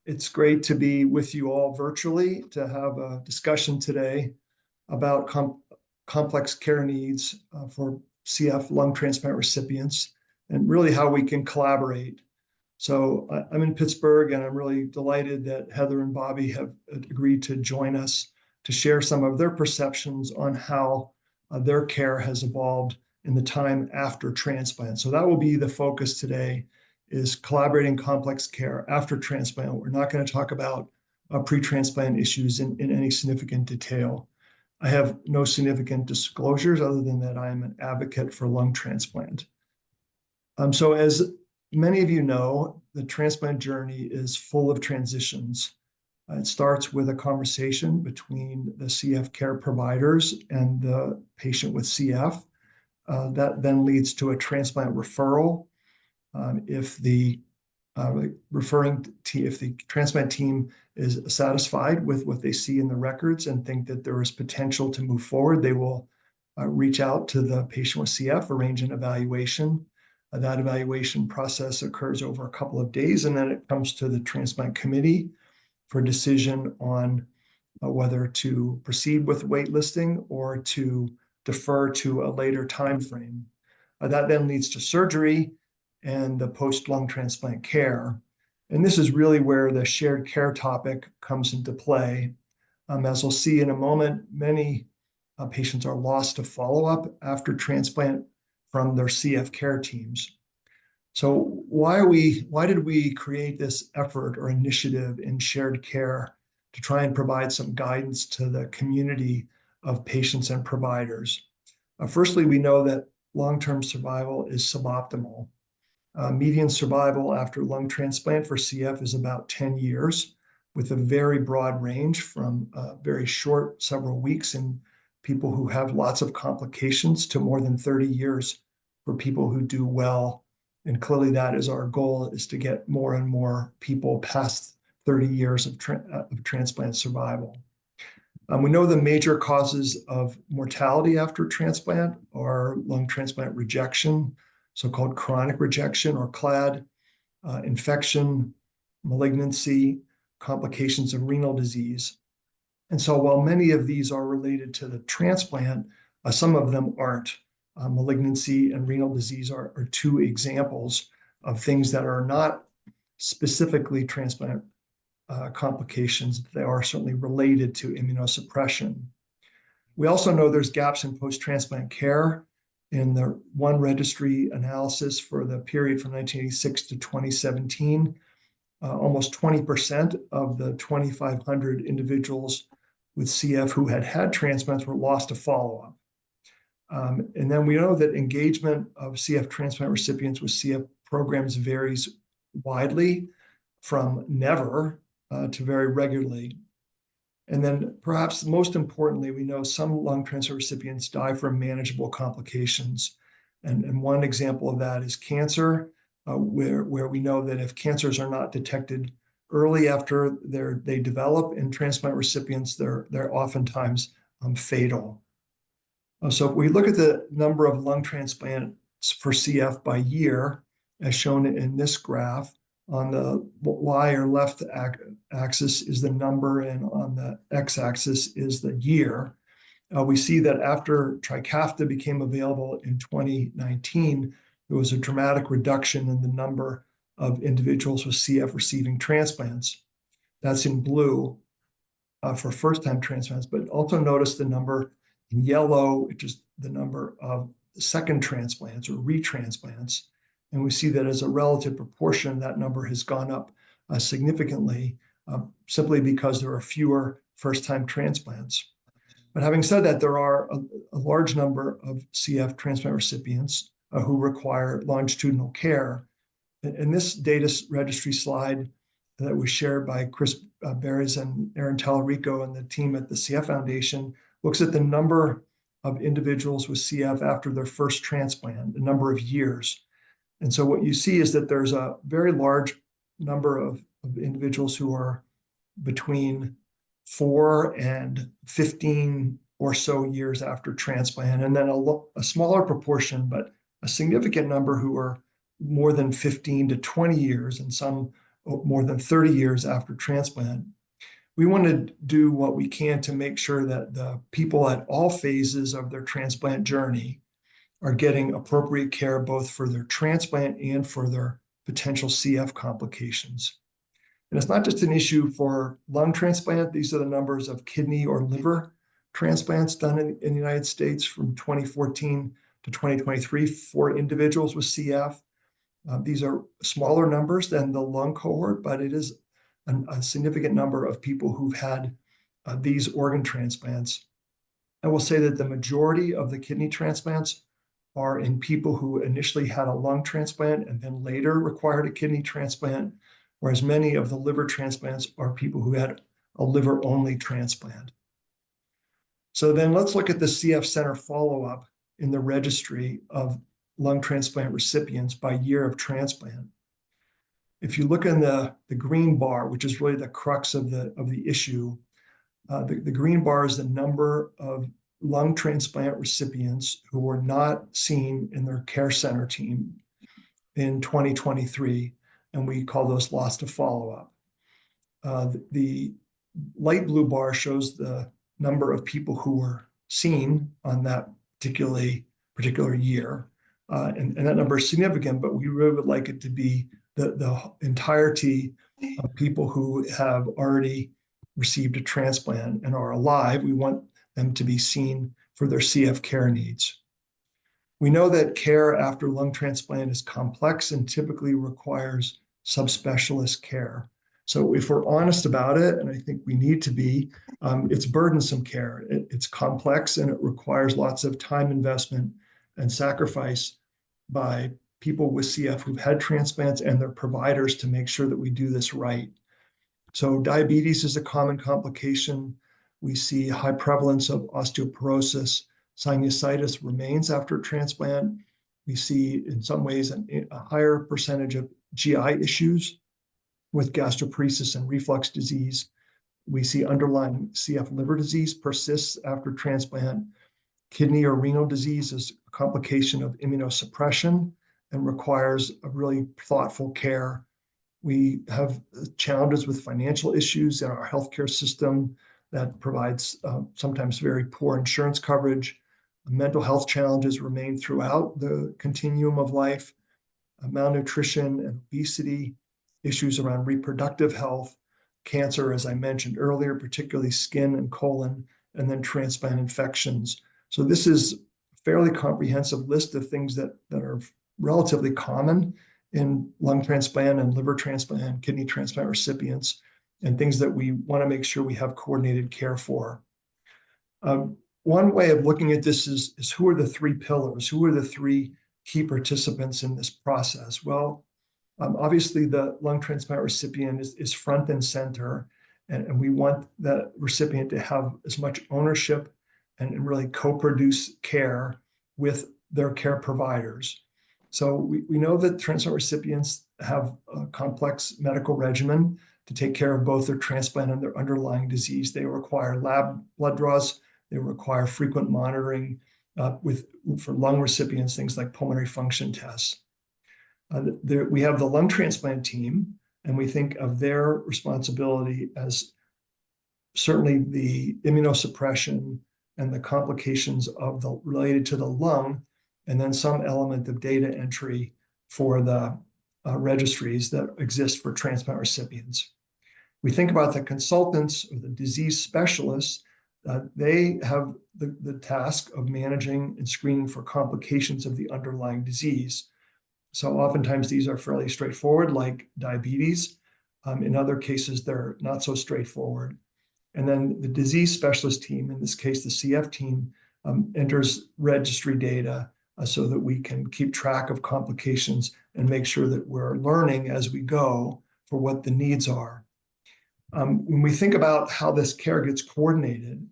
It's great to be with you all virtually to have a discussion today about complex care needs for CF lung transplant recipients and really how we can collaborate. So I'm in Pittsburgh, and I'm really delighted that Heather and Bobby have agreed to join us to share some of their perceptions on how their care has evolved in the time after transplant. So that will be the focus today, is collaborating complex care after transplant. We're not going to talk about pre-transplant issues in any significant detail. I have no significant disclosures other than that I am an advocate for lung transplant. So as many of you know, the transplant journey is full of transitions. It starts with a conversation between the CF care providers and the patient with CF. That then leads to a transplant referral. If the transplant team is satisfied with what they see in the records and think that there is potential to move forward, they will reach out to the patient with CF, arrange an evaluation. That evaluation process occurs over a couple of days, and then it comes to the transplant committee for decision on whether to proceed with waitlisting or to defer to a later time frame. That then leads to surgery and the post-lung transplant care. And this is really where the shared care topic comes into play. As we'll see in a moment, many patients are lost to follow-up after transplant from their CF care teams. So why did we create this effort or initiative in shared care to try and provide some guidance to the community of patients and providers? Firstly, we know that long-term survival is suboptimal. Median survival after lung transplant for CF is about 10 years, with a very broad range from very short, several weeks in people who have lots of complications to more than 30 years for people who do well. And clearly that is our goal, is to get more and more people past 30 years of transplant survival. We know the major causes of mortality after transplant are lung transplant rejection, so-called chronic rejection or CLAD, infection, malignancy, complications of renal disease. And so while many of these are related to the transplant, some of them aren't. Malignancy and renal disease are two examples of things that are not specifically transplant complications. They are certainly related to immunosuppression. We also know there's gaps in post-transplant care. In the one registry analysis for the period from 1986 to 2017, almost 20% of the 2,500 individuals with CF who had transplants were lost to follow-up. And then we know that engagement of CF transplant recipients with CF programs varies widely, from never to very regularly. And then perhaps most importantly, we know some lung transplant recipients die from manageable complications. And one example of that is cancer, where we know that if cancers are not detected early after they develop in transplant recipients, they're oftentimes fatal. So if we look at the number of lung transplants for CF by year, as shown in this graph, on the Y or left axis is the number, and on the X-axis is the year. We see that after Trikafta became available in 2019, there was a dramatic reduction in the number of individuals with CF receiving transplants. That's in blue for first-time transplants, but also notice the number in yellow, which is the number of second transplants or retransplants. And we see that as a relative proportion, that number has gone up significantly, simply because there are fewer first-time transplants. But having said that, there are a large number of CF transplant recipients who require longitudinal care. And this data registry slide that was shared by Chris Beres and Aaron Tallarico and the team at the CF Foundation looks at the number of individuals with CF after their first transplant, the number of years. And so what you see is that there's a very large number of individuals who are between 4 and 15 or so years after transplant, and then a smaller proportion, but a significant number who are more than 15 to 20 years, and some more than 30 years after transplant. We want to do what we can to make sure that the people at all phases of their transplant journey are getting appropriate care both for their transplant and for their potential CF complications. And it's not just an issue for lung transplant. These are the numbers of kidney or liver transplants done in the United States from 2014 to 2023 for individuals with CF. These are smaller numbers than the lung cohort, but it is a significant number of people who've had these organ transplants. I will say that the majority of the kidney transplants are in people who initially had a lung transplant and then later required a kidney transplant, whereas many of the liver transplants are people who had a liver-only transplant. So then let's look at the CF Center follow-up in the registry of lung transplant recipients by year of transplant. If you look in the green bar, which is really the crux of the issue, the green bar is the number of lung transplant recipients who were not seen in their care center team in 2023, and we call those lost to follow-up. The light blue bar shows the number of people who were seen on that particular year, and that number is significant, but we really would like it to be the entirety of people who have already received a transplant and are alive. We want them to be seen for their CF care needs. We know that care after lung transplant is complex and typically requires subspecialist care. So if we're honest about it, and I think we need to be, it's burdensome care. It's complex and it requires lots of time investment and sacrifice by people with CF who've had transplants and their providers to make sure that we do this right. So diabetes is a common complication. We see high prevalence of osteoporosis. Sinusitis remains after transplant. We see, in some ways, a higher percentage of GI issues with gastroparesis and reflux disease. We see underlying CF liver disease persists after transplant. Kidney or renal disease is a complication of immunosuppression and requires a really thoughtful care. We have challenges with financial issues in our healthcare system that provides sometimes very poor insurance coverage. Mental health challenges remain throughout the continuum of life. Malnutrition and obesity, issues around reproductive health, cancer, as I mentioned earlier, particularly skin and colon, and then transplant infections. So this is a fairly comprehensive list of things that are relatively common in lung transplant and liver transplant and kidney transplant recipients, and things that we want to make sure we have coordinated care for. One way of looking at this is who are the three pillars? Who are the three key participants in this process? Well, obviously the lung transplant recipient is front and center, and we want the recipient to have as much ownership and really co-produce care with their care providers. So we know that transplant recipients have a complex medical regimen to take care of both their transplant and their underlying disease. They require lab blood draws. They require frequent monitoring for lung recipients, things like pulmonary function tests. We have the lung transplant team, and we think of their responsibility as certainly the immunosuppression and the complications related to the lung, and then some element of data entry for the registries that exist for transplant recipients. We think about the consultants or the disease specialists. They have the task of managing and screening for complications of the underlying disease. So oftentimes these are fairly straightforward, like diabetes. In other cases, they're not so straightforward. And then the disease specialist team, in this case, the CF team, enters registry data so that we can keep track of complications and make sure that we're learning as we go for what the needs are. When we think about how this care gets coordinated,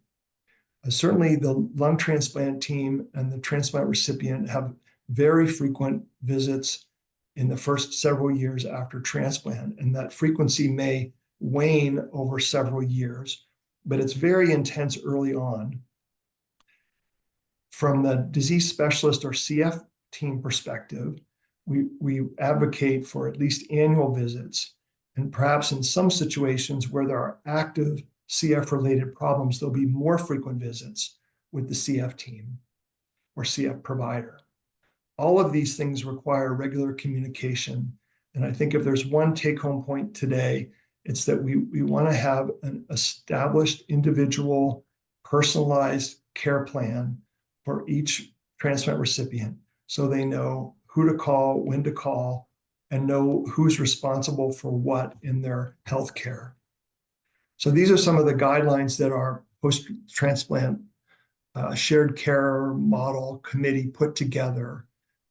certainly the lung transplant team and the transplant recipient have very frequent visits in the first several years after transplant, and that frequency may wane over several years, but it's very intense early on. From the disease specialist or CF team perspective, we advocate for at least annual visits, And perhaps in some situations where there are active CF-related problems, there'll be more frequent visits with the CF team or CF provider. All of these things require regular communication. And I think if there's one take-home point today, it's that we want to have an established individual, personalized care plan for each transplant recipient, so they know who to call, when to call, and know who's responsible for what in their healthcare. So these are some of the guidelines that our post-transplant shared care model committee put together.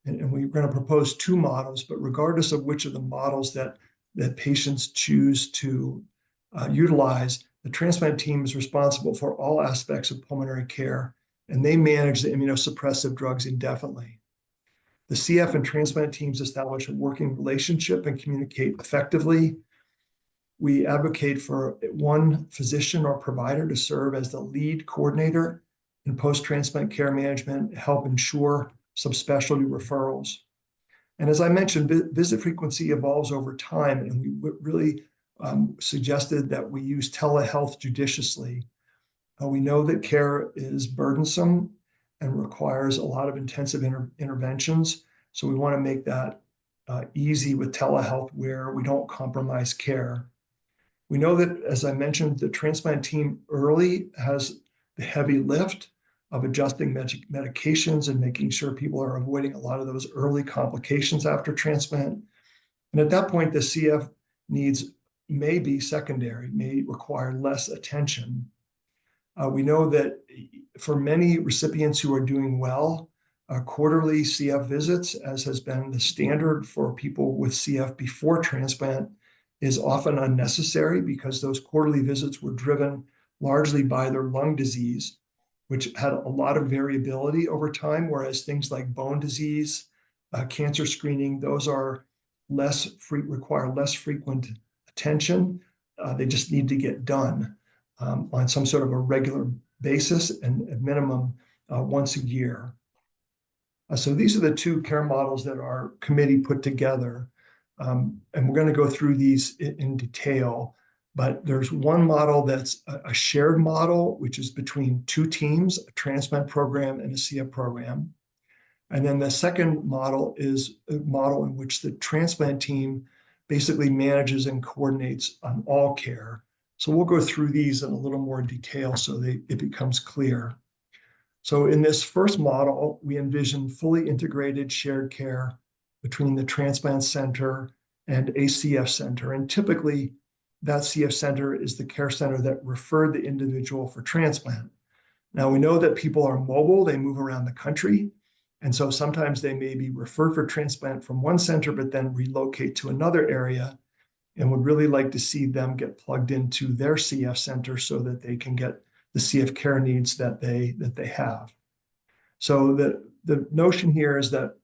And we're going to propose 2 models, but regardless of which of the models that patients choose to utilize, the transplant team is responsible for all aspects of pulmonary care, and they manage the immunosuppressive drugs indefinitely. The CF and transplant teams establish a working relationship and communicate effectively. We advocate for one physician or provider to serve as the lead coordinator in post-transplant care management, help ensure subspecialty referrals. And as I mentioned, visit frequency evolves over time, and we really suggested that we use telehealth judiciously. We know that care is burdensome and requires a lot of intensive interventions. So we want to make that easy with telehealth where we don't compromise care. We know that, as I mentioned, the transplant team early has the heavy lift of adjusting medications and making sure people are avoiding a lot of those early complications after transplant. And at that point, the CF needs may be secondary, may require less attention. We know that for many recipients who are doing well, quarterly CF visits, as has been the standard for people with CF before transplant, is often unnecessary because those quarterly visits were driven largely by their lung disease, which had a lot of variability over time, whereas things like bone disease, cancer screening, those are require less frequent attention. They just need to get done on some sort of a regular basis and at minimum once a year. So these are the 2 care models that our committee put together. And we're going to go through these in detail. But there's one model that's a shared model, which is between 2 teams, a transplant program and a CF program. And then the second model is a model in which the transplant team basically manages and coordinates on all care. So we'll go through these in a little more detail so it becomes clear. So in this first model, we envision fully integrated shared care between the transplant center and a CF center. And typically, that CF center is the care center that referred the individual for transplant. Now, we know that people are mobile, they move around the country, and so sometimes they may be referred for transplant from one center, but then relocate to another area, and would really like to see them get plugged into their CF center so that they can get the CF care needs that they have. So the notion here is that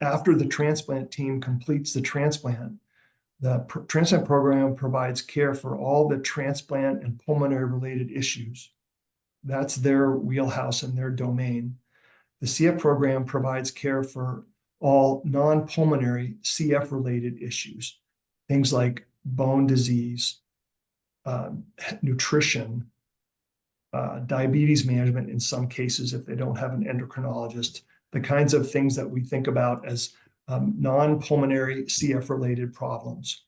after the transplant team completes the transplant, the transplant program provides care for all the transplant and pulmonary-related issues. That's their wheelhouse and their domain. The CF program provides care for all non-pulmonary CF-related issues, things like bone disease, nutrition, diabetes management in some cases if they don't have an endocrinologist, the kinds of things that we think about as non-pulmonary CF-related problems.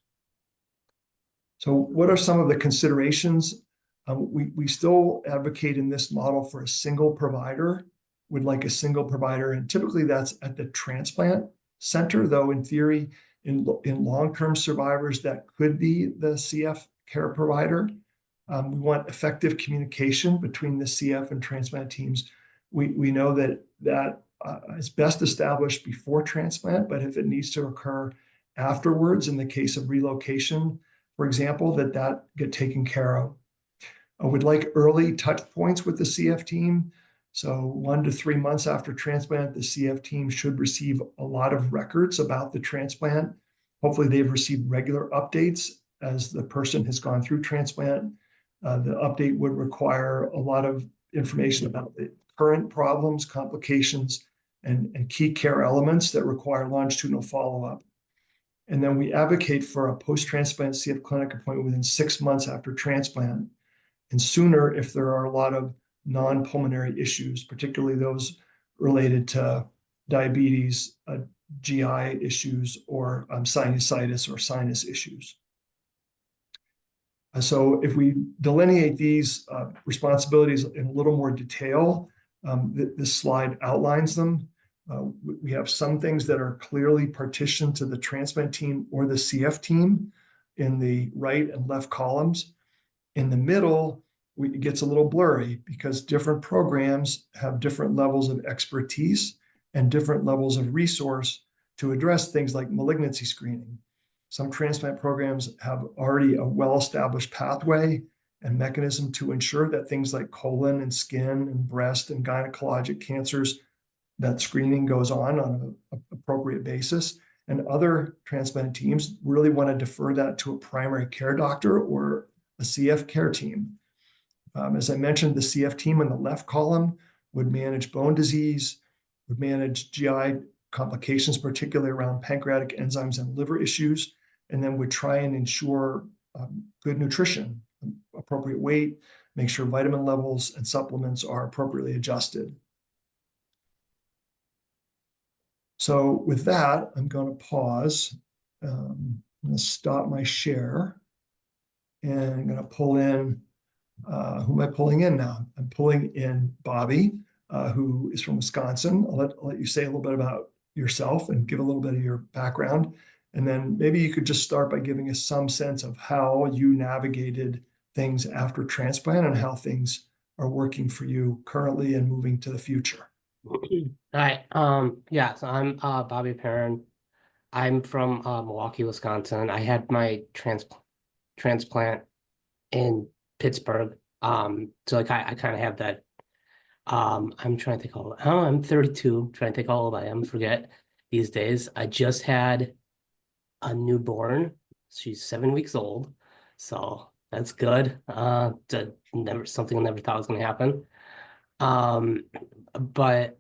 So what are some of the considerations? We still advocate in this model for a single provider, would like a single provider, and typically that's at the transplant center, though in theory, in long-term survivors, that could be the CF care provider. We want effective communication between the CF and transplant teams. We know that is best established before transplant, but if it needs to occur afterwards, in the case of relocation, for example, that get taken care of. I would like early touch points with the CF team. So 1 to 3 months after transplant, the CF team should receive a lot of records about the transplant. Hopefully they've received regular updates as the person has gone through transplant. The update would require a lot of information about the current problems, complications, and key care elements that require longitudinal follow-up. And then we advocate for a post-transplant CF clinic appointment within 6 months after transplant, and sooner if there are a lot of non-pulmonary issues, particularly those related to diabetes, GI issues, or sinusitis or sinus issues. So if we delineate these responsibilities in a little more detail, this slide outlines them. We have some things that are clearly partitioned to the transplant team or the CF team in the right and left columns. In the middle, it gets a little blurry because different programs have different levels of expertise and different levels of resource to address things like malignancy screening. Some transplant programs have already a well-established pathway and mechanism to ensure that things like colon and skin and breast and gynecologic cancers, that screening goes on an appropriate basis. And other transplant teams really want to defer that to a primary care doctor or a CF care team. As I mentioned, the CF team in the left column would manage bone disease, would manage GI complications, particularly around pancreatic enzymes and liver issues, and then would try and ensure good nutrition, appropriate weight, make sure vitamin levels and supplements are appropriately adjusted. So with that, I'm going to pause. I'm going to stop my share, and I'm going to pull in, who am I pulling in now? I'm pulling in Bobby, who is from Wisconsin. I'll let you say a little bit about yourself and give a little bit of your background. And then maybe you could just start by giving us some sense of how you navigated things after transplant and how things are working for you currently and moving to the future. Hi. Yeah, so I'm Bobby Perron. I'm from Milwaukee, Wisconsin. I had my transplant in Pittsburgh. So like I kind of have that. I'm trying to think I'm 32, trying to think how old I am, forget these days. I just had a newborn. She's 7 weeks old. So that's good. Something I never thought was gonna happen. But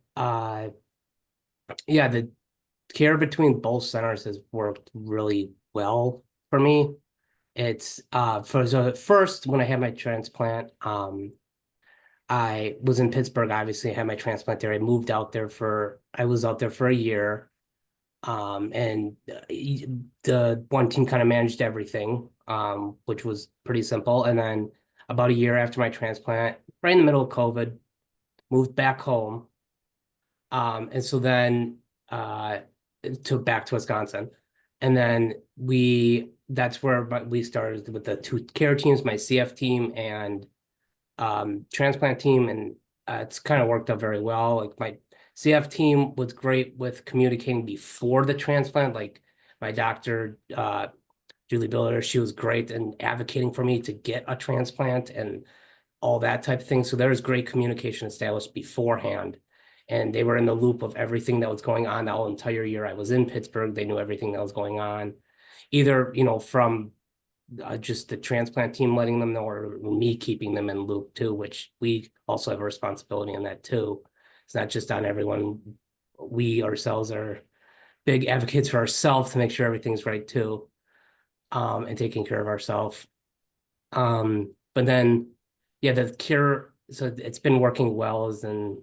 yeah, the care between both centers has worked really well for me. It's for the first when I had my transplant, I was in Pittsburgh, obviously, I had my transplant there. I moved out there I was out there for a year. And the one team kind of managed everything, which was pretty simple. And then about a year after my transplant, right in the middle of COVID, moved back home. And so then back to Wisconsin. And then that's where we started with the two care teams, my CF team and transplant team. And it's kind of worked out very well. Like my CF team was great with communicating before the transplant. Like my doctor, Julie Biller, she was great in advocating for me to get a transplant and all that type of thing. So there was great communication established beforehand. And they were in the loop of everything that was going on the whole entire year I was in Pittsburgh. They knew everything that was going on, either, from just the transplant team letting them know or me keeping them in loop too, which we also have a responsibility in that too. It's not just on everyone. We ourselves are big advocates for ourselves to make sure everything's right too, and taking care of ourselves. But then, yeah, the care, so it's been working well as in,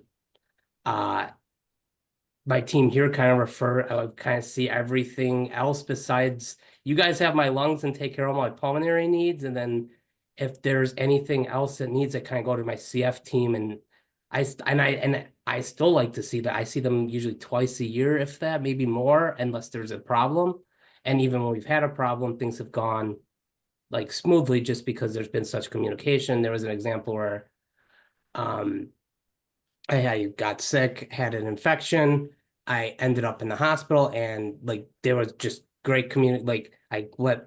my team here kind of I would kind of see everything else besides you guys have my lungs and take care of my pulmonary needs. And then if there's anything else that needs, I kind of go to my CF team and I still like to see that. I see them usually twice a year, if that, maybe more, unless there's a problem. And even when we've had a problem, things have gone like smoothly just because there's been such communication. There was an example where I got sick, had an infection. I ended up in the hospital, and like there was just great community. Like I called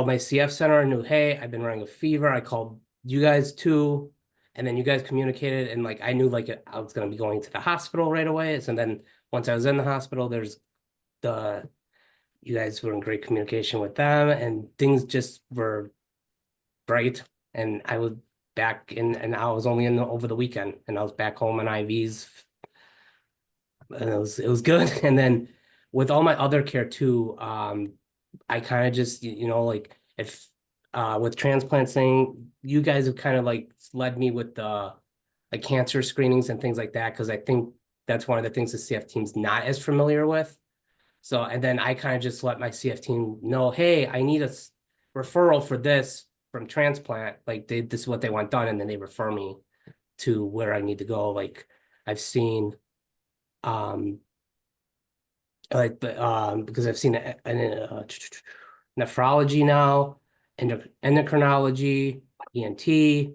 my CF center and knew, hey, I've been running a fever. I called you guys too, and then you guys communicated, and like I knew like I was gonna be going to the hospital right away. So then once I was in the hospital, you guys were in great communication with them, and things just were great. And I was back in, and I was only in over the weekend, and I was back home on IVs, and it was good. And then with all my other care too, I kind of just, like if with transplant thing, you guys have kind of like led me with the like cancer screenings and things like that, because I think that's one of the things the CF team's not as familiar with. So, and then I kind of just let my CF team know, hey, I need a referral for this from transplant. Like this is what they want done, and then they refer me to where I need to go. Like I've seen, um, like the because I've seen nephrology now, endocrinology, ENT,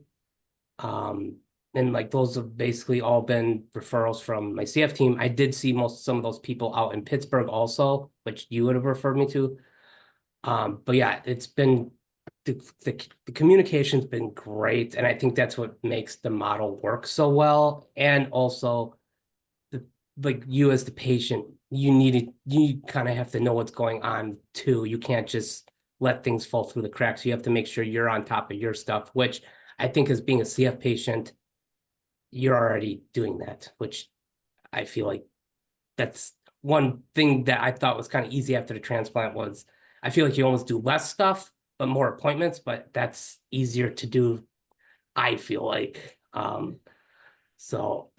um, and like those have basically all been referrals from my CF team. I did see some of those people out in Pittsburgh also, which you would have referred me to. But yeah, it's been the communication's been great, and I think that's what makes the model work so well. And also, the like you as the patient, you kind of have to know what's going on too. You can't just let things fall through the cracks. You have to make sure you're on top of your stuff, which I think as being a CF patient, you're already doing that, which I feel like that's one thing that I thought was kind of easy after the transplant was I feel like you almost do less stuff, but more appointments, but that's easier to do, I feel like. So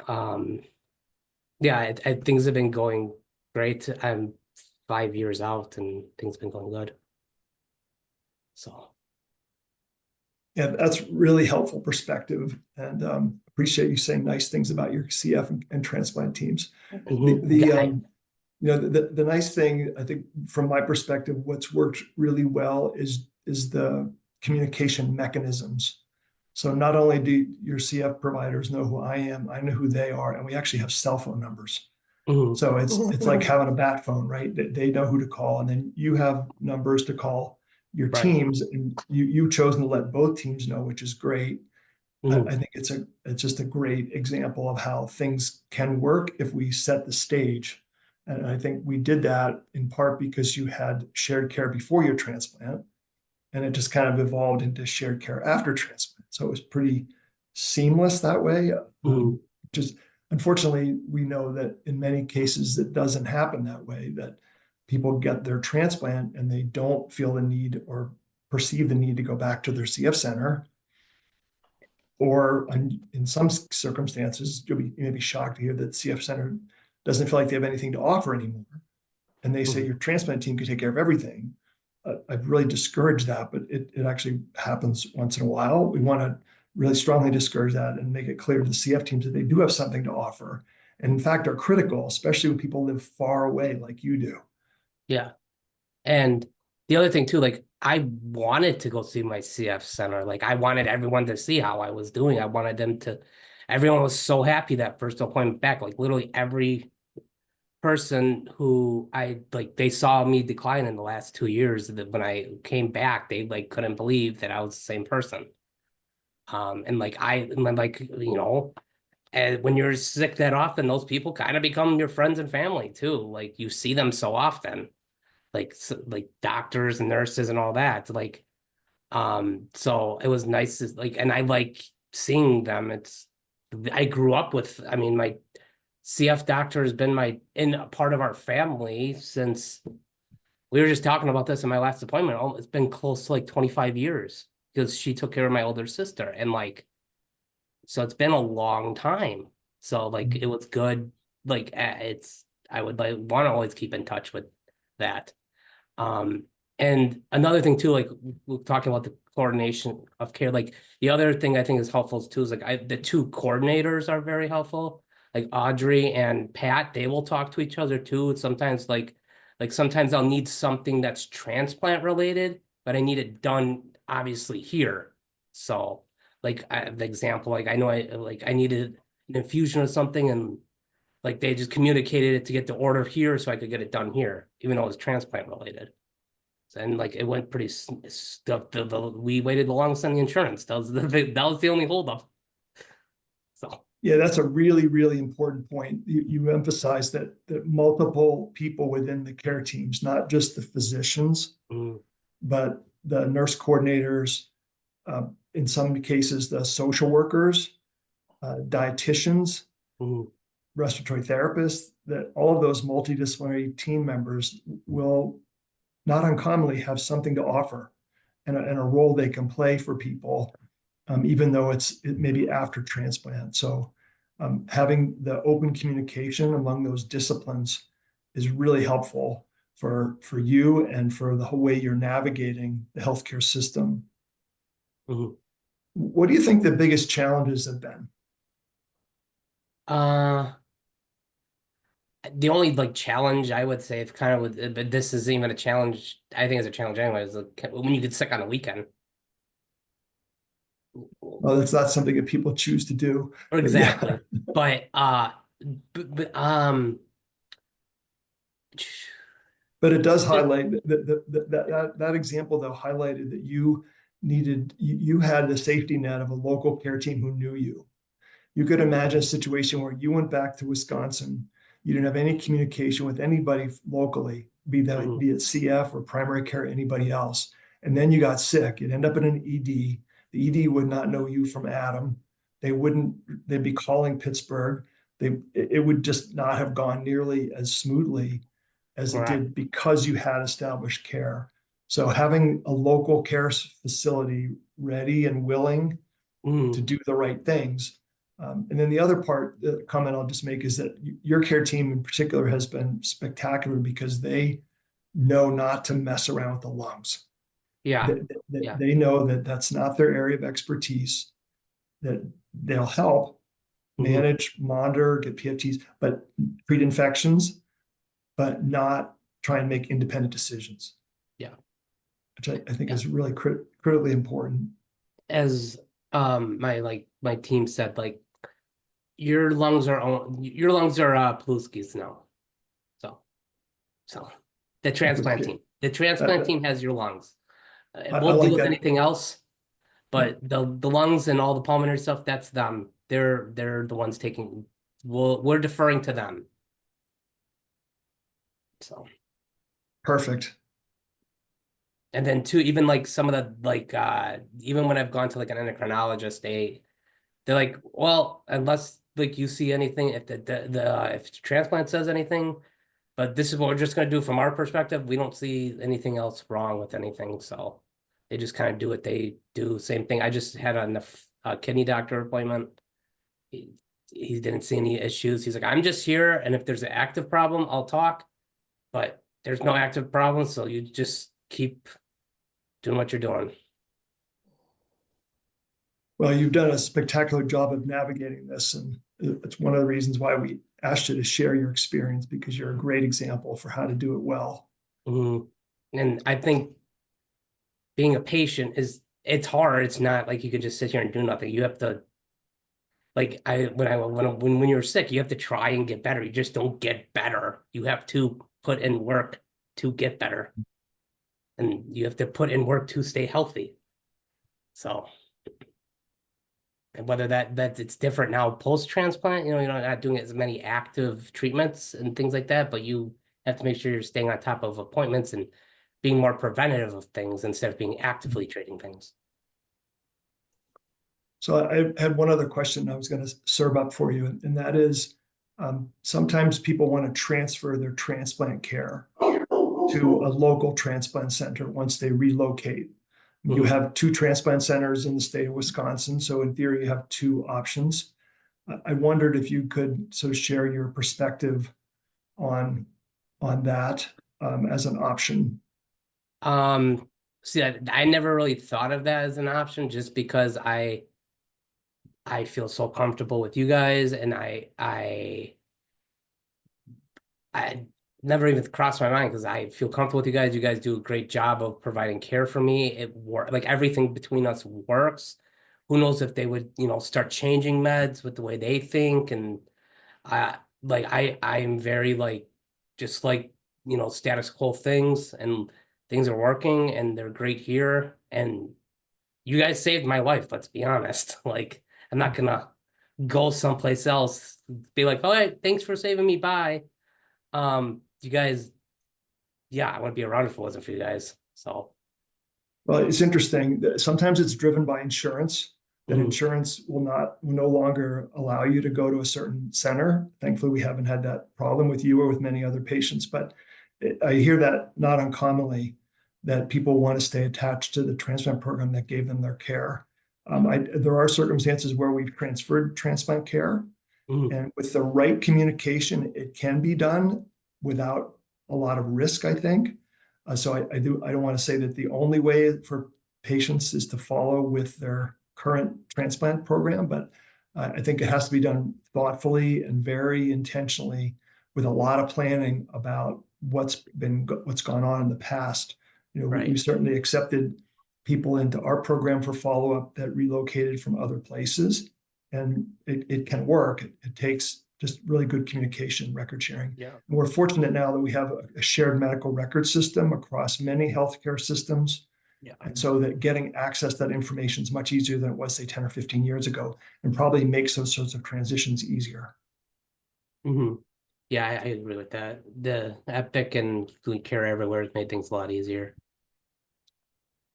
yeah, things have been going great. I'm 5 years out and things have been going good. So Yeah, that's really helpful perspective, and appreciate you saying nice things about your CF and transplant teams. The yeah, the nice thing, I think, from my perspective, what's worked really well is the communication mechanisms. So not only do your CF providers know who I am, I know who they are, and we actually have cell phone numbers. So it's like having a bat phone, right? They know who to call, and then you have numbers to call your right. teams, and you've chosen to let both teams know, which is great. I think it's just a great example of how things can work if we set the stage. And I think we did that in part because you had shared care before your transplant, and it just kind of evolved into shared care after transplant. So it was pretty seamless that way. Just unfortunately, we know that in many cases it doesn't happen that way, that people get their transplant and they don't feel the need or perceive the need to go back to their CF center. Or in some circumstances, you may be shocked to hear that CF center doesn't feel like they have anything to offer anymore. And they say your transplant team could take care of everything. I've really discouraged that, but it actually happens once in a while. We want to really strongly discourage that and make it clear to the CF teams that they do have something to offer. And in fact, are critical, especially when people live far away like you do. Yeah. And the other thing too, like I wanted to go see my CF center. Like I wanted everyone to see how I was doing. I wanted them to, everyone was so happy that first appointment back. Like literally every person who I like, they saw me decline in the last 2 years. That when I came back, they like couldn't believe that I was the same person. And like and then like, and when you're sick that often, those people kind of become your friends and family too. Like you see them so often like doctors and nurses and all that. Like, so it was nice to like, and I like seeing them. I grew up with, I mean, my CF doctor has been in a part of our family since we were just talking about this in my last appointment. It's been close to like 25 years because she took care of my older sister. And like, so it's been a long time. So like, it was good. Like, I would like want to always keep in touch with that. Um, and another thing too, like we're talking about the coordination of care. Like the other thing I think is helpful too is like the two coordinators are very helpful. Like Audrey and Pat, they will talk to each other too. Sometimes like sometimes I'll need something that's transplant related, but I need it done obviously here. So like the example, like I know I needed an infusion or something, and like they just communicated it to get the order here so I could get it done here, even though it was transplant related. And like it went pretty stuff. We waited the longest on the insurance. That was the only holdup. So Yeah, that's a really, really important point. You emphasize that multiple people within the care teams, not just the physicians, but the nurse coordinators, in some cases, the social workers, dietitians, mm, respiratory therapists, that all of those multidisciplinary team members will not uncommonly have something to offer and a role they can play for people, even though it may be after transplant. So having the open communication among those disciplines is really helpful for you and for the whole way you're navigating the healthcare system. Mhm. What do you think the biggest challenges have been? The only like challenge I would say, if kind of with, but this is even a challenge. I think it's a challenge anyway. Is like when you get sick on a weekend. Well, that's not something that people choose to do, but yeah. Exactly. But but But it does highlight that example, though, highlighted that you had the safety net of a local care team who knew you. You could imagine a situation where you went back to Wisconsin, you didn't have any communication with anybody locally, be it CF or primary care, anybody else, and then you got sick. You'd end up in an ED. The ED would not know you from Adam. They'd be calling Pittsburgh. It would just not have gone nearly as smoothly as it Correct. did because you had established care. So having a local care facility ready and willing to do the right things. And then the other part, the comment I'll just make is that your care team in particular has been spectacular because they know not to mess around with the lungs. Yeah. They know that that's not their area of expertise, that they'll help manage, monitor, get PFTs, but treat infections, but not try and make independent decisions. Yeah. Which I think is really critically important. As my team said, like your lungs are Pilewski's now. So the transplant team. The transplant team has your lungs. We'll deal with anything else, but the lungs and all the pulmonary stuff, that's them. They're the ones taking. We're deferring to them. So perfect. And then too, even like some of the even when I've gone to like an endocrinologist, they're like, well, unless like you see anything, if if the transplant says anything, but this is what we're just gonna do from our perspective. We don't see anything else wrong with anything, so they just kind of do what they do. Same thing. I just had a kidney doctor appointment. He didn't see any issues. He's like, I'm just here, and if there's an active problem, I'll talk. But there's no active problem, so you just keep doing what you're doing. Well, you've done a spectacular job of navigating this, and it's one of the reasons why we asked you to share your experience, because you're a great example for how to do it well. And I think being a patient it's hard. It's not like you can just sit here and do nothing. You have to, like when you're sick, you have to try and get better. You just don't get better. You have to put in work to get better, and you have to put in work to stay healthy. So. And whether that it's different now post-transplant, you're not doing as many active treatments and things like that, but you have to make sure you're staying on top of appointments and being more preventative of things instead of being actively treating things. So I had one other question I was going to serve up for you, and that is sometimes people want to transfer their transplant care to a local transplant center once they relocate. You have 2 transplant centers in the state of Wisconsin, so in theory, you have 2 options. I wondered if you could sort of share your perspective on that as an option. See, I never really thought of that as an option, just because I feel so comfortable with you guys, and I never even crossed my mind because I feel comfortable with you guys. You guys do a great job of providing care for me. It works, like everything between us works. Who knows if they would, start changing meds with the way they think. And I'm very like, just like, status quo things, and things are working and they're great here. And you guys saved my life, let's be honest. Like, I'm not gonna go someplace else, be like, all right, thanks for saving me, bye. You guys, yeah, I wouldn't be around if it wasn't for you guys. So, well, it's interesting. Sometimes it's driven by insurance. that insurance will no longer allow you to go to a certain center. Thankfully, we haven't had that problem with you or with many other patients, but I hear that not uncommonly, that people want to stay attached to the transplant program that gave them their care. There are circumstances where we've transferred transplant care, and with the right communication, it can be done without a lot of risk, I think. So I don't want to say that the only way for patients is to follow with their current transplant program, but I think it has to be done thoughtfully and very intentionally with a lot of planning about what's gone on in the past. We certainly accepted people into our program for follow-up that relocated from other places, and it can work. It takes just really good communication, record sharing. Yeah. And we're fortunate now that we have a shared medical record system across many healthcare systems. Yeah. And so that getting access to that information is much easier than it was, say, 10 or 15 years ago, and probably makes those sorts of transitions easier. Yeah, I agree with that. The Epic and Care Everywhere has made things a lot easier.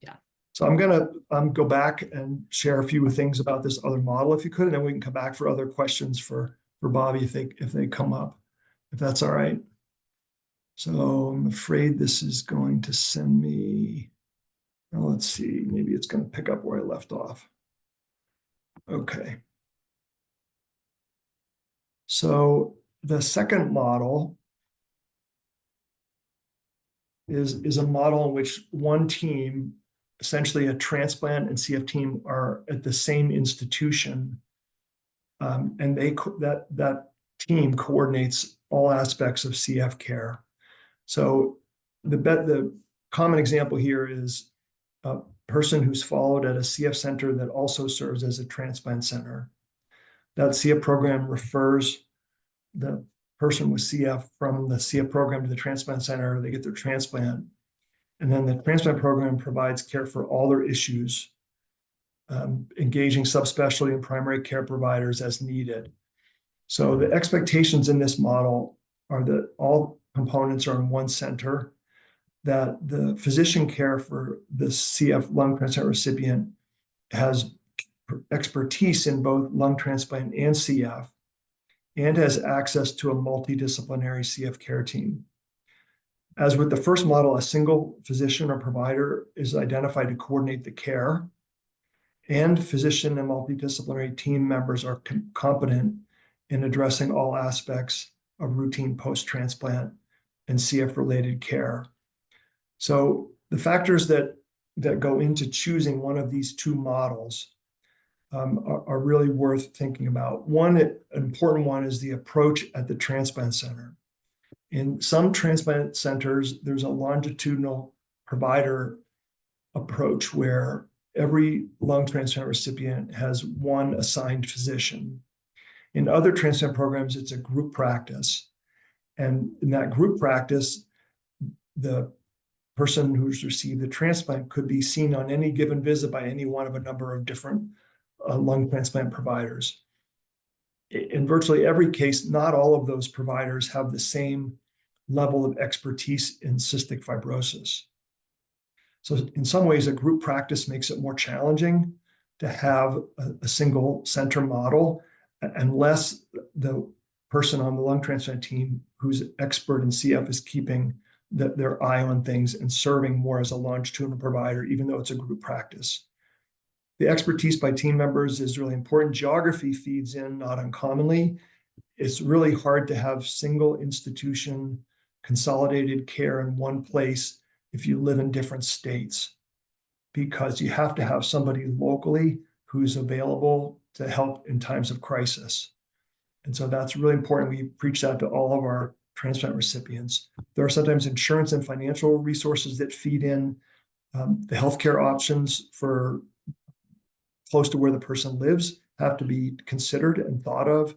Yeah. So I'm going to go back and share a few things about this other model, if you could, and then we can come back for other questions for Bobby if they come up, if that's all right. So I'm afraid this is going to send me, well, let's see, maybe it's going to pick up where I left off. Okay. So the second model is a model in which one team, essentially a transplant and CF team, are at the same institution, and that team coordinates all aspects of CF care. So the common example here is a person who's followed at a CF center that also serves as a transplant center. That CF program refers the person with CF from the CF program to the transplant center. They get their transplant, and then the transplant program provides care for all their issues, engaging subspecialty and primary care providers as needed. So the expectations in this model are that all components are in one center, that the physician care for the CF lung transplant recipient has expertise in both lung transplant and CF, and has access to a multidisciplinary CF care team. As with the first model, a single physician or provider is identified to coordinate the care, and physician and multidisciplinary team members are competent in addressing all aspects of routine post-transplant and CF-related care. So the factors that go into choosing one of these two models are really worth thinking about. An important one is the approach at the transplant center. In some transplant centers, there's a longitudinal provider approach where every lung transplant recipient has one assigned physician. In other transplant programs, it's a group practice. And in that group practice, the person who's received the transplant could be seen on any given visit by any one of a number of different lung transplant providers. In virtually every case, not all of those providers have the same level of expertise in cystic fibrosis. So in some ways, a group practice makes it more challenging to have a single center model, unless the person on the lung transplant team who's expert in CF is keeping their eye on things and serving more as a longitudinal provider, even though it's a group practice. The expertise by team members is really important. Geography feeds in not uncommonly. It's really hard to have single institution consolidated care in one place if you live in different states, because you have to have somebody locally who's available to help in times of crisis. And so that's really important. We preach that to all of our transplant recipients. There are sometimes insurance and financial resources that feed in. The healthcare options for close to where the person lives have to be considered and thought of.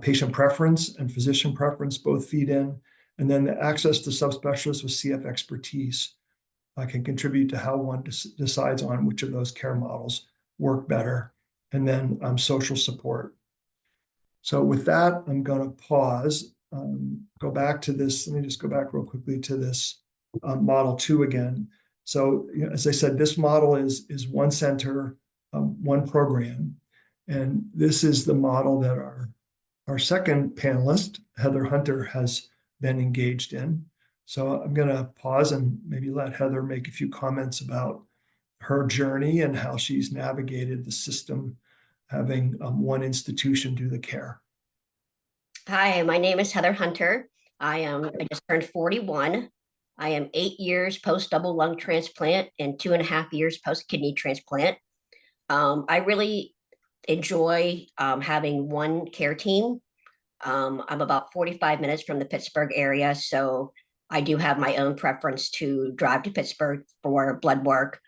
Patient preference and physician preference both feed in. And then the access to subspecialists with CF expertise can contribute to how one decides on which of those care models work better. And then social support. So with that, I'm going to pause, go back to this. Let me just go back real quickly to this model 2 again. So, as I said, this model is one center one program. And this is the model that our second panelist, Heather Hunter, has been engaged in. So I'm going to pause and maybe let Heather make a few comments about her journey and how she's navigated the system, having one institution do the care. Hi, my name is Heather Hunter. I just turned 41. I am 8 years post double lung transplant and 2.5 years post kidney transplant. I really enjoy having one care team. I'm about 45 minutes from the Pittsburgh area, so I do have my own preference to drive to Pittsburgh for blood work,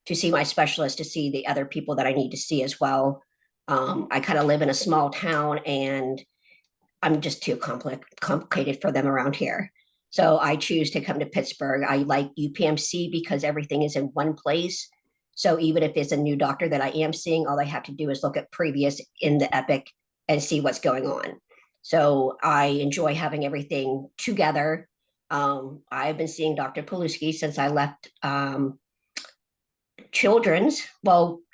to see my specialist, to see the other people that I need to see as well. I kind of live in a small town and I'm just too complicated for them around here. So I choose to come to Pittsburgh. I like UPMC because everything is in one place. So even if it's a new doctor that I am seeing, all I have to do is look at previous in the Epic and see what's going on. So I enjoy having everything together. I've been seeing Dr. Pilewski since I left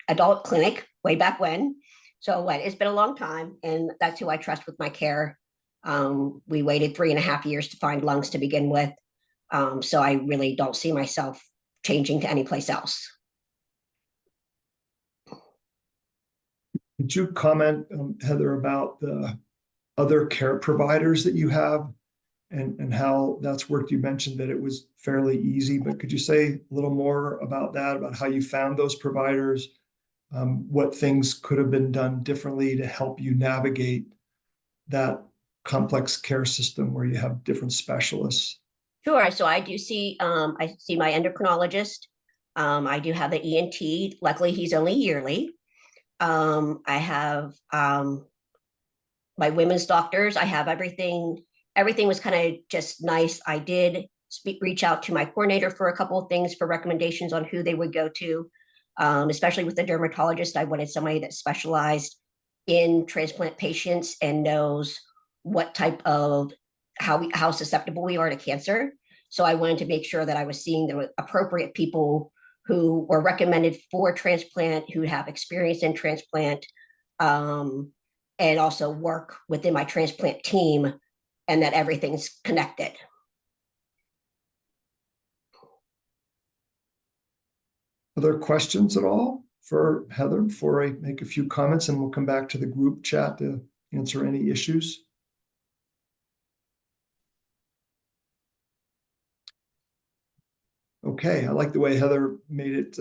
adult clinic way back when. So it's been a long time, and that's who I trust with my care. We waited 3.5 years to find lungs to begin with. So I really don't see myself changing to any place else. Could you comment, Heather, about the other care providers that you have and how that's worked? You mentioned that it was fairly easy, but could you say a little more about that, about how you found those providers, what things could have been done differently to help you navigate that complex care system where you have different specialists? Sure. So I do see, I see my endocrinologist. I do have the ENT. Luckily, he's only yearly. I have my women's doctors. I have everything. Everything was kind of just nice. I did reach out to my coordinator for a couple of things for recommendations on who they would go to. Especially with the dermatologist, I wanted somebody that specialized in transplant patients and knows what type of how susceptible we are to cancer. So I wanted to make sure that I was seeing the appropriate people who were recommended for transplant, who have experience in transplant, and also work within my transplant team, and that everything's connected. Other questions at all for Heather before I make a few comments, and we'll come back to the group chat to answer any issues? Okay, I like the way Heather made it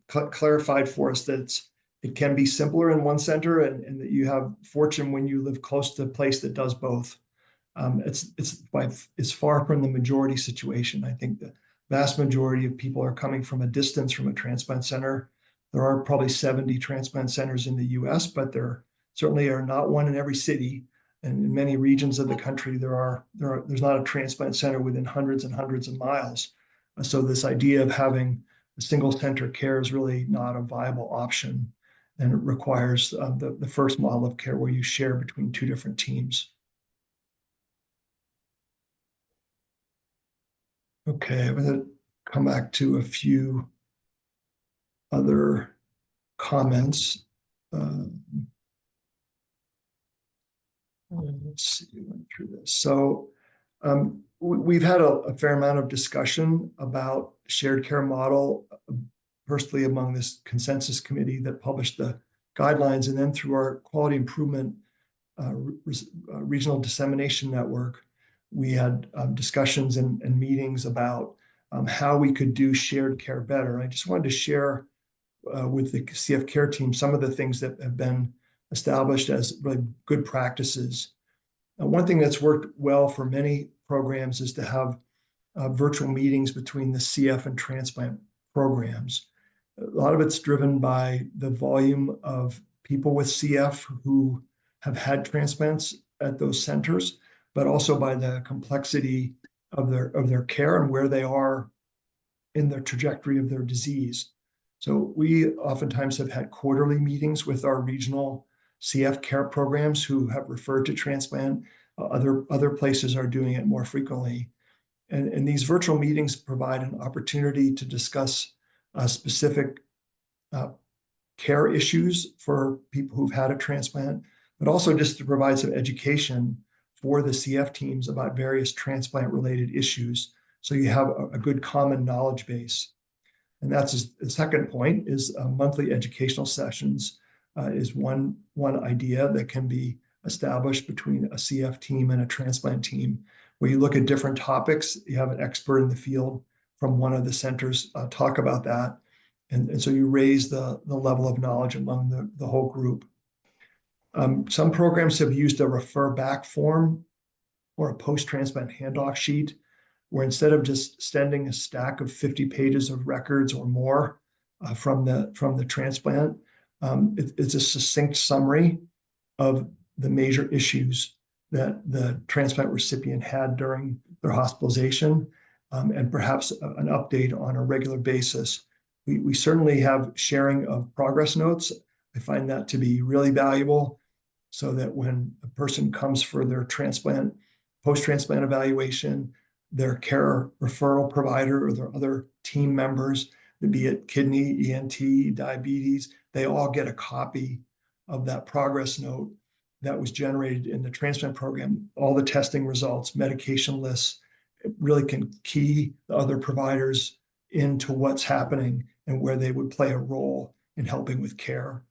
clarified for us that it can be simpler in one center, and that you have fortune when you live close to a place that does both. It's far from the majority situation. I think the vast majority of people are coming from a distance from a transplant center. There are probably 70 transplant centers in the US, but there certainly are not one in every city. And in many regions of the country, there's not a transplant center within hundreds and hundreds of miles. So this idea of having a single center care is really not a viable option. And it requires the first model of care where you share between two different teams. Okay, I'm going to come back to a few other comments. Let's see, went through this. So we've had a fair amount of discussion about shared care model, firstly among this consensus committee that published the guidelines, and then through our quality improvement regional dissemination network. We had discussions and meetings about how we could do shared care better. I just wanted to share with the CF care team some of the things that have been established as really good practices. One thing that's worked well for many programs is to have virtual meetings between the CF and transplant programs. A lot of it's driven by the volume of people with CF who have had transplants at those centers, but also by the complexity of their care and where they are in the trajectory of their disease. So we oftentimes have had quarterly meetings with our regional CF care programs who have referred to transplant. Other places are doing it more frequently. And these virtual meetings provide an opportunity to discuss specific care issues for people who've had a transplant, but also just to provide some education for the CF teams about various transplant-related issues, so you have a good common knowledge base. And that's the second point, is monthly educational sessions is one idea that can be established between a CF team and a transplant team, where you look at different topics. You have an expert in the field from one of the centers talk about that. And so you raise the level of knowledge among the whole group. Some programs have used a refer back form or a post-transplant handoff sheet, where instead of just sending a stack of 50 pages of records or more from the transplant, it's a succinct summary of the major issues that the transplant recipient had during their hospitalization, and perhaps an update on a regular basis. We certainly have sharing of progress notes. I find that to be really valuable, so that when a person comes for their transplant, post-transplant evaluation, their care referral provider or their other team members, be it kidney, ENT, diabetes, they all get a copy of that progress note that was generated in the transplant program. All the testing results, medication lists, it really can key the other providers into what's happening and where they would play a role in helping with care.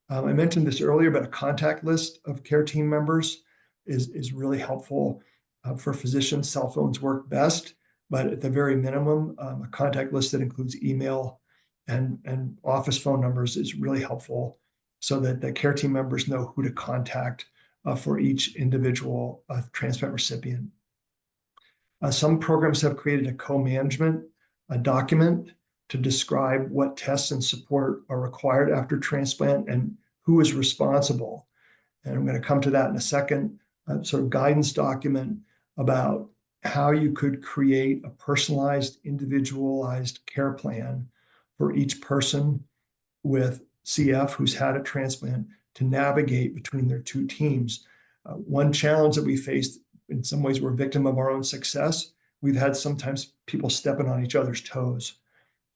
I mentioned this earlier, but a contact list of care team members is really helpful. For physicians, cell phones work best, but at the very minimum, a contact list that includes email and office phone numbers is really helpful, so that the care team members know who to contact for each individual transplant recipient. Some programs have created a co-management document to describe what tests and support are required after transplant and who is responsible. And I'm going to come to that in a second. Sort of guidance document about how you could create a personalized, individualized care plan for each person with CF who's had a transplant to navigate between their two teams. One challenge that we faced, in some ways we're a victim of our own success, we've had sometimes people stepping on each other's toes.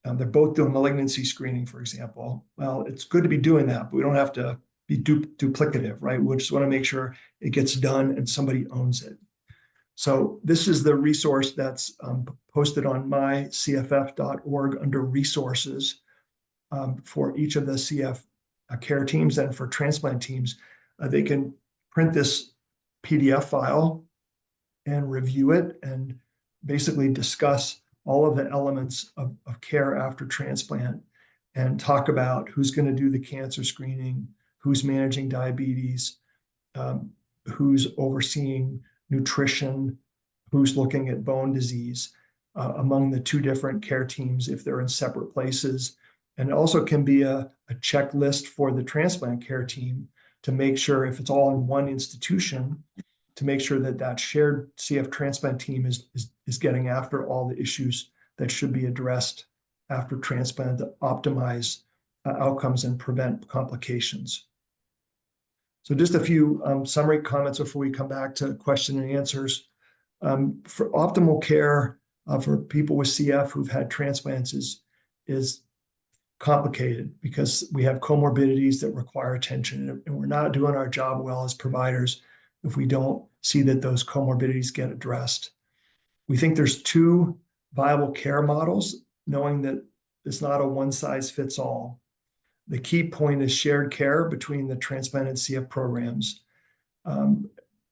They're both doing malignancy screening, for example. Well, it's good to be doing that, but we don't have to be duplicative, right? We just want to make sure it gets done and somebody owns it. So this is the resource that's posted on mycff.org under resources for each of the CF care teams, and for transplant teams. They can print this PDF file and review it and basically discuss all of the elements of care after transplant, and talk about who's going to do the cancer screening, who's managing diabetes, who's overseeing nutrition, who's looking at bone disease among the two different care teams if they're in separate places. And it also can be a checklist for the transplant care team to make sure, if it's all in one institution, to make sure that that shared CF transplant team is getting after all the issues that should be addressed after transplant to optimize outcomes and prevent complications. So just a few summary comments before we come back to question and answers. For optimal care for people with CF who've had transplants is complicated, because we have comorbidities that require attention, and we're not doing our job well as providers if we don't see that those comorbidities get addressed. We think there's two viable care models, knowing that it's not a one-size-fits-all. The key point is shared care between the transplant and CF programs.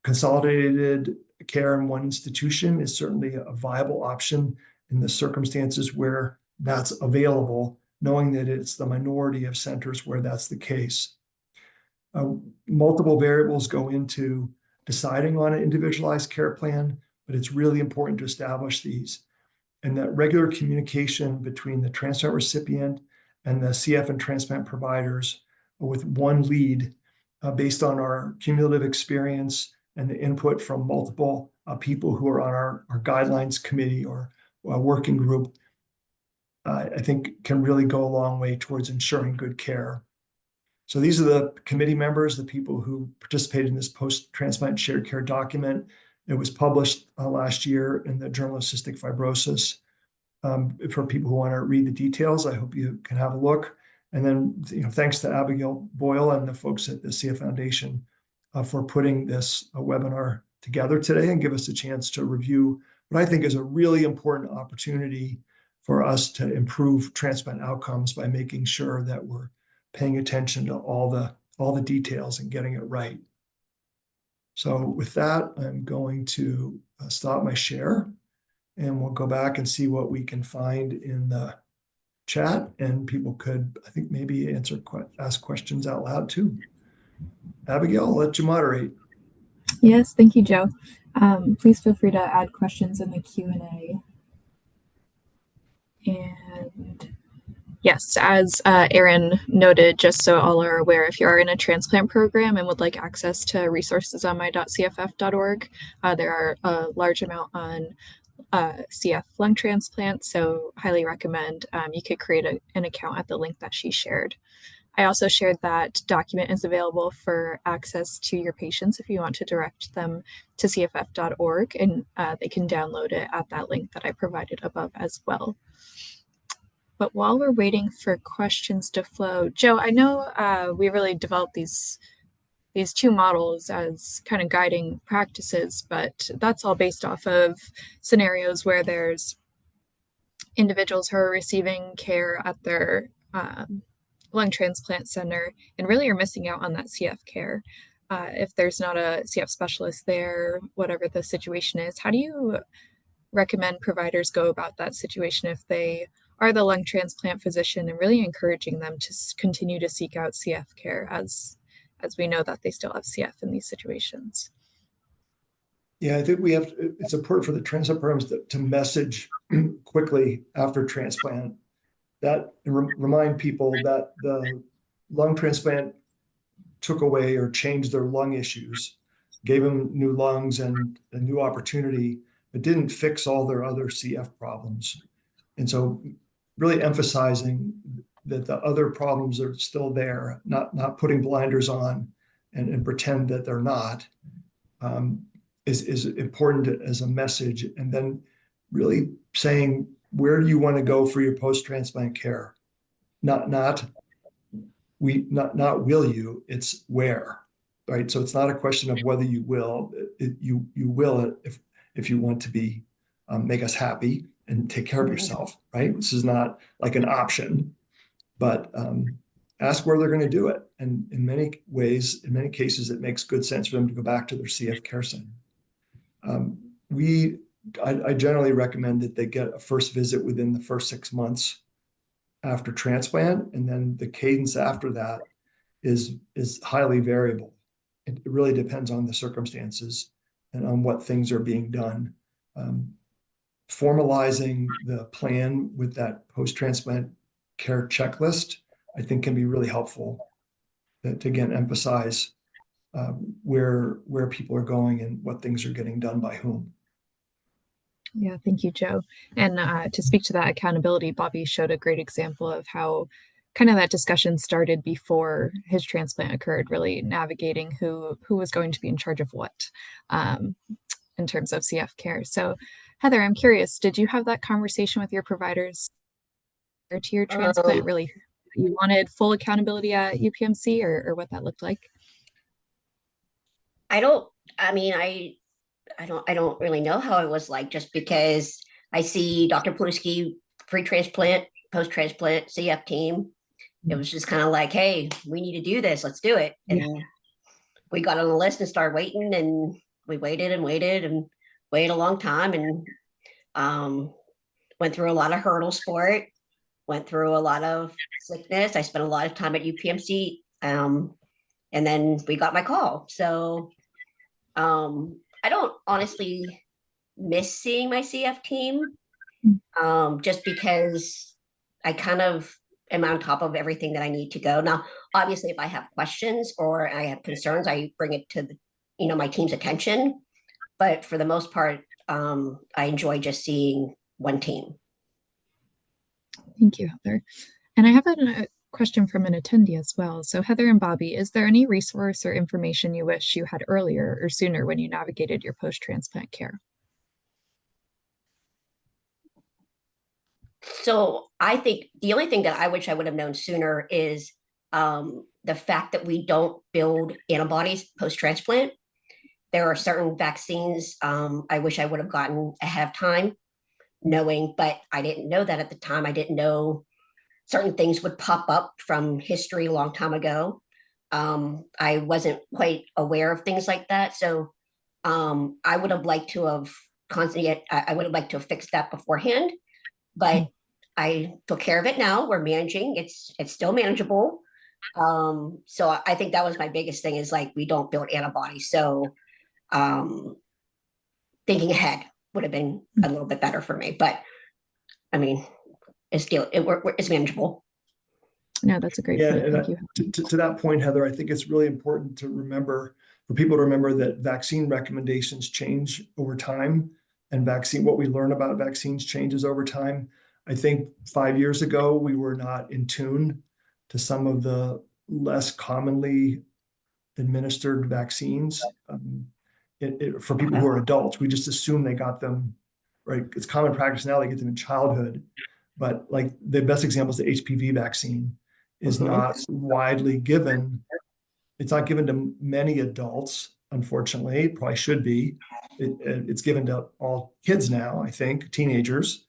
Consolidated care in one institution is certainly a viable option in the circumstances where that's available, knowing that it's the minority of centers where that's the case. Multiple variables go into deciding on an individualized care plan, but it's really important to establish these. And that regular communication between the transplant recipient and the CF and transplant providers with one lead based on our cumulative experience and the input from multiple people who are on our guidelines committee or working group, I think can really go a long way towards ensuring good care. So these are the committee members, the people who participated in this post-transplant shared care document. It was published last year in the Journal of Cystic Fibrosis. For people who want to read the details, I hope you can have a look. And then, thanks to Abigail Boyle and the folks at the CF Foundation for putting this webinar together today and give us a chance to review what I think is a really important opportunity for us to improve transplant outcomes by making sure that we're paying attention to all the details and getting it right. So with that, I'm going to stop my share, and we'll go back and see what we can find in the chat, and people could, I think, maybe ask questions out loud too. Abigail, I'll let you moderate. Yes, thank you, Joe. Please feel free to add questions in the Q&A. And yes, as Aaron noted, just so all are aware, if you are in a transplant program and would like access to resources on my.cff.org, there are a large amount on CF lung transplant, so highly recommend you could create an account at the link that she shared. I also shared that document is available for access to your patients if you want to direct them to cff.org, and they can download it at that link that I provided above as well. But while we're waiting for questions to flow, Joe, I know we really developed these two models as kind of guiding practices, but that's all based off of scenarios where there's individuals who are receiving care at their lung transplant center and really are missing out on that CF care. If there's not a CF specialist there, whatever the situation is, how do you recommend providers go about that situation if they are the lung transplant physician, and really encouraging them to continue to seek out CF care as we know that they still have CF in these situations? Yeah, I think it's important for the transplant programs to message quickly after transplant, that remind people that the lung transplant took away or changed their lung issues, gave them new lungs and a new opportunity, but didn't fix all their other CF problems. And so really emphasizing that the other problems are still there, not putting blinders on and pretend that they're not, is important as a message. And then really saying, where do you want to go for your post-transplant care? Not will you, it's where, right? So it's not a question of whether you will. You will if you want to be make us happy and take care of yourself, right? This is not like an option, but ask where they're going to do it. And in many ways, in many cases, it makes good sense for them to go back to their CF care center. I generally recommend that they get a first visit within the first 6 months after transplant, and then the cadence after that is highly variable. It really depends on the circumstances and on what things are being done. Formalizing the plan with that post-transplant care checklist, I think, can be really helpful to again emphasize where people are going and what things are getting done by whom. Yeah, thank you, Joe. And to speak to that accountability, Bobby showed a great example of how kind of that discussion started before his transplant occurred, really navigating who was going to be in charge of what in terms of CF care. So Heather, I'm curious, did you have that conversation with your providers prior to your transplant? Really, you wanted full accountability at UPMC, or what that looked like? I don't really know how it was like, just because I see Dr. Pilewski pre-transplant, post-transplant CF team. It was just kind of like, hey, we need to do this. Let's do it. And we got on the list and started waiting, and we waited and waited a long time, and went through a lot of hurdles for it, went through a lot of sickness. I spent a lot of time at UPMC, and then we got my call. So I don't honestly miss seeing my CF team, just because I kind of am on top of everything that I need to go. Now, obviously, if I have questions or I have concerns, I bring it to my team's attention. But for the most part, I enjoy just seeing one team. Thank you, Heather. And I have a question from an attendee as well. So Heather and Bobby, is there any resource or information you wish you had earlier or sooner when you navigated your post-transplant care? So I think the only thing that I wish I would have known sooner is the fact that we don't build antibodies post-transplant. There are certain vaccines I wish I would have gotten ahead of time, knowing, but I didn't know that at the time. I didn't know certain things would pop up from history a long time ago. I wasn't quite aware of things like that. So I would have liked to have constantly, I would have liked to have fixed that beforehand, but I took care of it now. We're managing. It's still manageable. So I think that was my biggest thing is like we don't build antibodies. So thinking ahead would have been a little bit better for me. But I mean, it's manageable. No, that's a great Yeah, point. and Thank you. to that point, Heather, I think it's really important to remember, for people to remember that vaccine recommendations change over time, and what we learn about vaccines changes over time. I think 5 years ago, we were not in tune to some of the less commonly administered vaccines. For people who are adults, we just assume they got them, right? It's common practice now, they get them in childhood. But like the best example is the HPV vaccine is not widely given. It's not given to many adults, unfortunately. It probably should be. It's given to all kids now, I think, teenagers,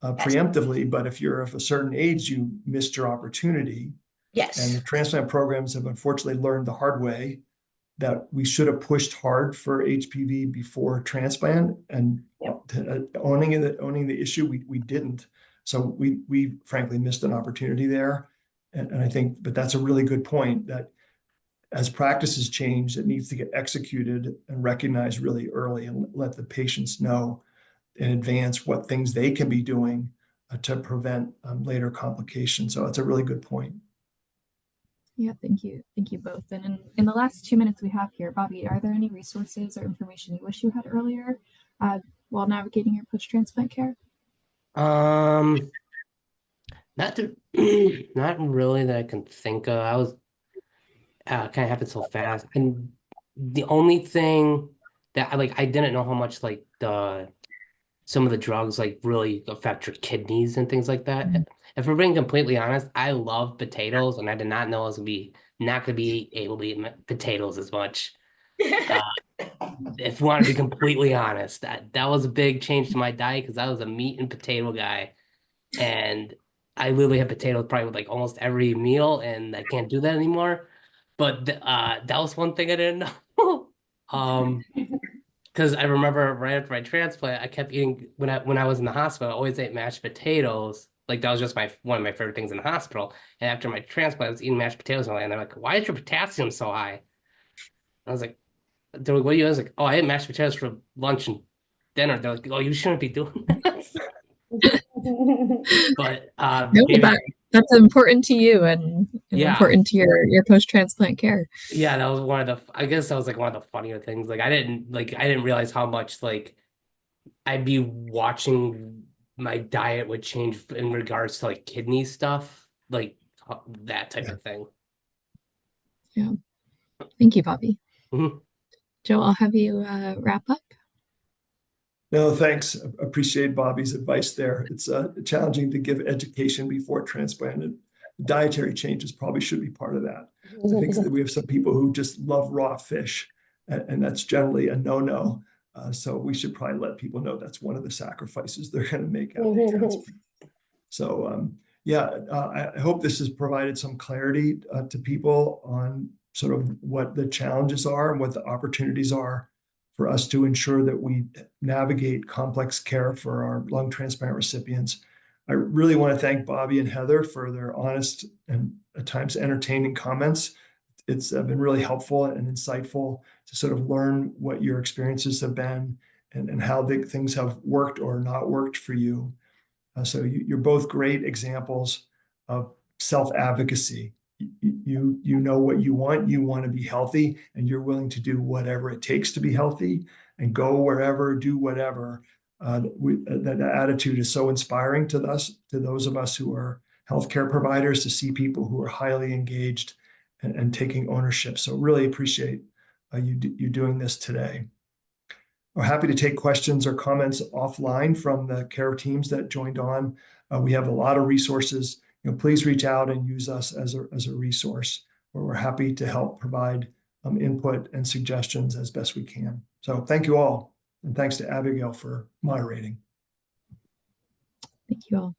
preemptively. But if you're of a certain age, you missed your opportunity. Yes. And the transplant programs have unfortunately learned the hard way that we should have pushed hard for HPV before transplant, and owning the issue, we didn't. So we frankly missed an opportunity there. And I think, but that's a really good point, that as practices change, it needs to get executed and recognized really early, and let the patients know in advance what things they can be doing to prevent later complications. So it's a really good point. Yeah, thank you. Thank you both. And in the last 2 minutes we have here, Bobby, are there any resources or information you wish you had earlier while navigating your post-transplant care? Not really that I can think of. I was kind of happened so fast, and the only thing that I didn't know how much like some of the drugs like really affect your kidneys and things like that. If we're being completely honest, I love potatoes, and I did not know I was not gonna be able to eat potatoes as much. If we want to be completely honest, that was a big change to my diet because I was a meat and potato guy, and I literally have potatoes probably with like almost every meal, and I can't do that anymore. But that was one thing I didn't know. Because I remember right after my transplant, I kept eating when I was in the hospital. I always ate mashed potatoes. Like that was just one of my favorite things in the hospital. And after my transplant, I was eating mashed potatoes, and they're like, "Why is your potassium so high?" I was like, "They're like, what do you?" I was like, "Oh, I ate mashed potatoes for lunch and dinner." They're like, "Oh, you shouldn't be doing that." But no, that's important to you and important to your post-transplant care. Yeah, that was I guess that was like one of the funnier things. Like I didn't realize how much like I'd be watching my diet would change in regards to like kidney stuff, like that type of thing. Yeah. Thank you, Bobby. Mm-hmm. Joe, I'll have you wrap up. No, thanks. Appreciate Bobby's advice there. It's challenging to give education before transplant, and dietary changes probably should be part of that. I think that we have some people who just love raw fish, and that's generally a no-no. So we should probably let people know that's one of the sacrifices they're going to make after transplant. So I hope this has provided some clarity to people on sort of what the challenges are and what the opportunities are for us to ensure that we navigate complex care for our lung transplant recipients. I really want to thank Bobby and Heather for their honest and at times entertaining comments. It's been really helpful and insightful to sort of learn what your experiences have been and how things have worked or not worked for you. So you're both great examples of self-advocacy. You know what you want to be healthy, and you're willing to do whatever it takes to be healthy and go wherever, do whatever. That attitude is so inspiring to those of us who are healthcare providers, to see people who are highly engaged and taking ownership. So really appreciate you doing this today. We're happy to take questions or comments offline from the care teams that joined on. We have a lot of resources. Please reach out and use us as a resource, where we're happy to help provide input and suggestions as best we can. So thank you all. And thanks to Abigail for moderating. Thank you all.